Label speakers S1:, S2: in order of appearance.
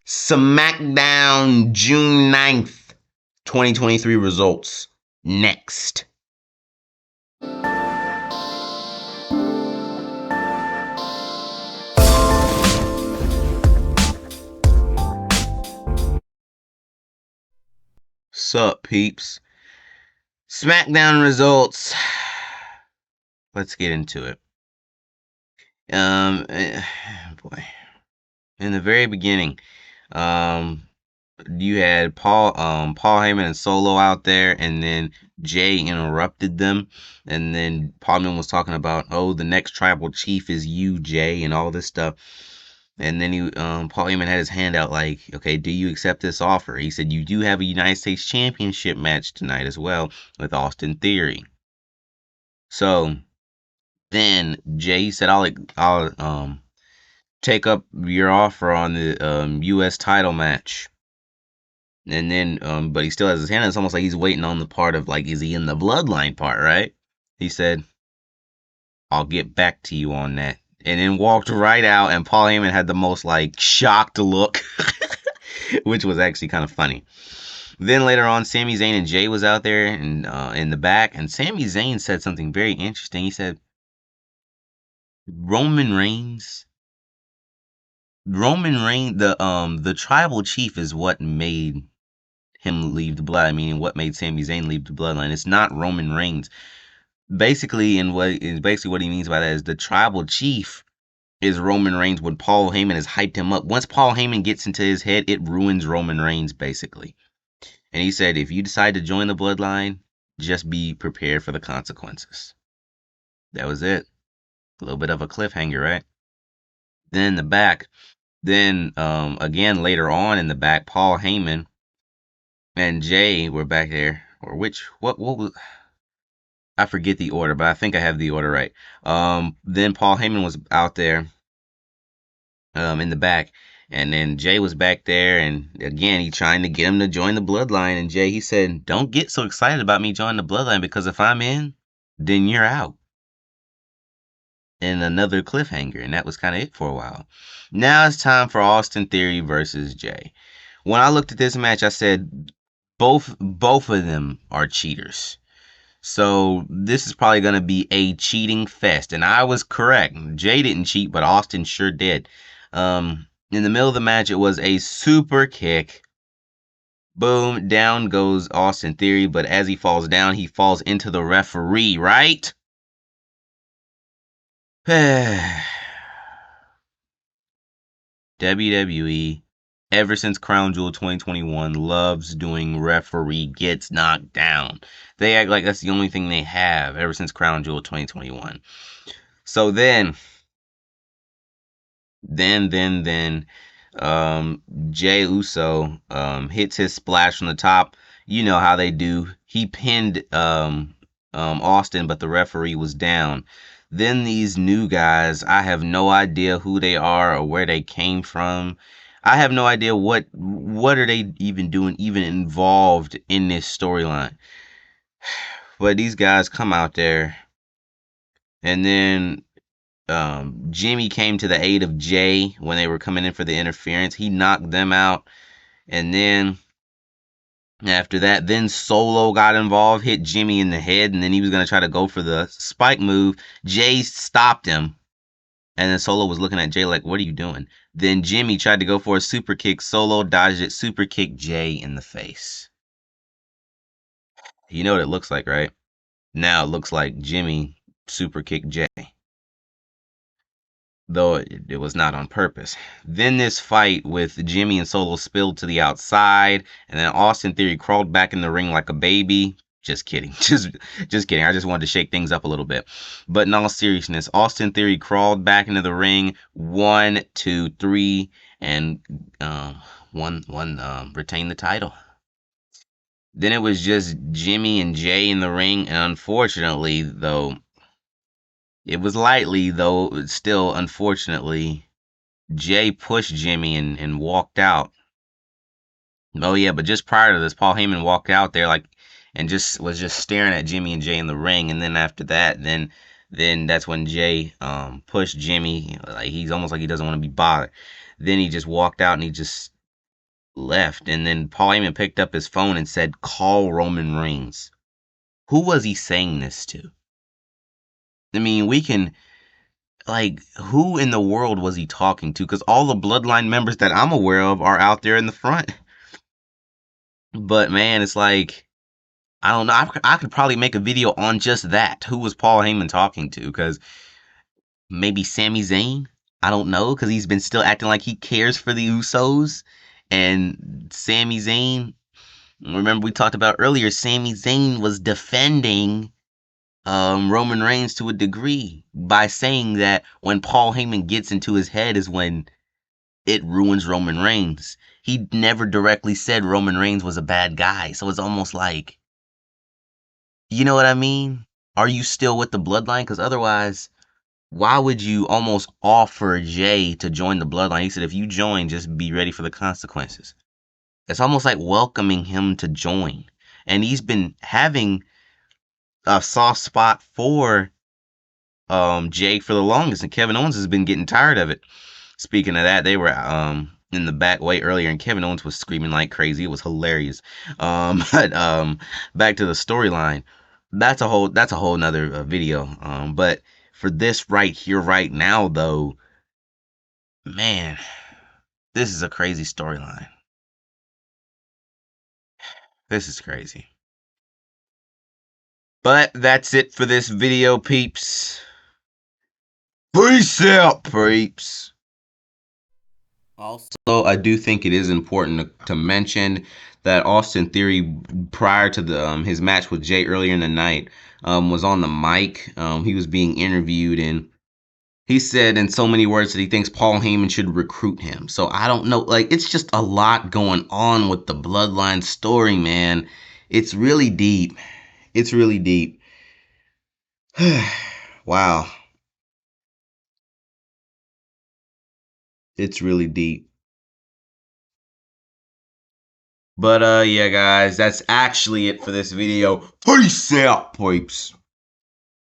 S1: Smackdown June 9th, 2023 results. Next. Sup, peeps? Smackdown results. Let's get into it. Boy. In the very beginning, you had Paul Heyman and Solo out there, and then Jey interrupted them, and then Paul Heyman was talking about, oh, the next tribal chief is you, Jey, and all this stuff. And then Paul Heyman had his hand out like, okay, do you accept this offer? He said, you do have a United States Championship match tonight as well with Austin Theory. So then Jey said, I'll take up your offer on the U.S. title match. And then, but he still has his hand. It's almost like he's waiting on the part of like, is he in the bloodline part, right? He said, I'll get back to you on that. And then walked right out, and Paul Heyman had the most like shocked look, which was actually kind of funny. Then later on, Sami Zayn and Jey was out there and in the back, and Sami Zayn said something very interesting. He said, Roman Reigns, the tribal chief is what made him leave the bloodline, meaning what made Sami Zayn leave the bloodline. It's not Roman Reigns. Basically what he means by that is the tribal chief is Roman Reigns when Paul Heyman has hyped him up. Once Paul Heyman gets into his head, it ruins Roman Reigns, basically. And he said, if you decide to join the bloodline, just be prepared for the consequences. That was it. A little bit of a cliffhanger, right? Then in the back, again later on in the back, Paul Heyman and Jey were back there. Or what was... I forget the order, but I think I have the order right. Then Paul Heyman was out there in the back, and then Jey was back there, and again, he trying to get him to join the bloodline, and Jey, he said, don't get so excited about me joining the bloodline, because if I'm in, then you're out. And another cliffhanger, and that was kind of it for a while. Now it's time for Austin Theory versus Jey. When I looked at this match, I said, both of them are cheaters. So this is probably going to be a cheating fest. And I was correct. Jey didn't cheat, but Austin sure did. In the middle of the match, it was a super kick. Boom, down goes Austin Theory. But as he falls down, he falls into the referee, right? WWE, ever since Crown Jewel 2021, loves doing referee gets knocked down. They act like that's the only thing they have ever since Crown Jewel 2021. So then, Jey Uso hits his splash from the top. You know how they do. He pinned Austin, but the referee was down. Then these new guys, I have no idea who they are or where they came from. I have no idea what are they even doing, even involved in this storyline. But these guys come out there, and then Jimmy came to the aid of Jey when they were coming in for the interference. He knocked them out, and then after that, then Solo got involved, hit Jimmy in the head, and then he was going to try to go for the spike move. Jey stopped him, and then Solo was looking at Jey like, what are you doing? Then Jimmy tried to go for a super kick. Solo dodged it, super kicked Jey in the face. You know what it looks like, right? Now it looks like Jimmy super kicked Jey, though it was not on purpose. Then this fight with Jimmy and Solo spilled to the outside, and then Austin Theory crawled back in the ring like a baby. Just kidding. Just kidding. I just wanted to shake things up a little bit. But in all seriousness, Austin Theory crawled back into the ring. 1, 2, 3, and retained the title. Then it was just Jimmy and Jey in the ring, and unfortunately, though, it was lightly, though, still, unfortunately, Jey pushed Jimmy and walked out. Oh, yeah, but just prior to this, Paul Heyman walked out there and was just staring at Jimmy and Jey in the ring. And then after that, then that's when Jey pushed Jimmy. Like, he's almost like he doesn't want to be bothered. Then he just walked out and he just left, and then Paul Heyman picked up his phone and said, "Call Roman Reigns." Who was he saying this to? I mean, we can, like, who in the world was he talking to? Because all the Bloodline members that I'm aware of are out there in the front. But man, it's like, I don't know. I could probably make a video on just that. Who was Paul Heyman talking to? Because maybe Sami Zayn? I don't know. Because he's been still acting like he cares for the Usos. And Sami Zayn, remember we talked about earlier, Sami Zayn was defending Roman Reigns to a degree by saying that when Paul Heyman gets into his head is when it ruins Roman Reigns. He never directly said Roman Reigns was a bad guy. So it's almost like, you know what I mean? Are you still with the bloodline? Because otherwise, why would you almost offer Jey to join the bloodline? He said, if you join, just be ready for the consequences. It's almost like welcoming him to join. And he's been having a soft spot for Jey for the longest, and Kevin Owens has been getting tired of it. Speaking of that, they were in the back way earlier, and Kevin Owens was screaming like crazy. It was hilarious. But back to the storyline. That's a whole nother video. But for this right here, right now, though, man, this is a crazy storyline. This is crazy. But that's it for this video, peeps. Peace out, peeps. Also, I do think it is important to mention that Austin Theory, prior to his match with Jey earlier in the night, was on the mic. He was being interviewed, and he said in so many words that he thinks Paul Heyman should recruit him. So I don't know. Like, it's just a lot going on with the Bloodline story, man. It's really deep. It's really deep. Wow. It's really deep. But yeah, guys, that's actually it for this video. Peace out, peeps.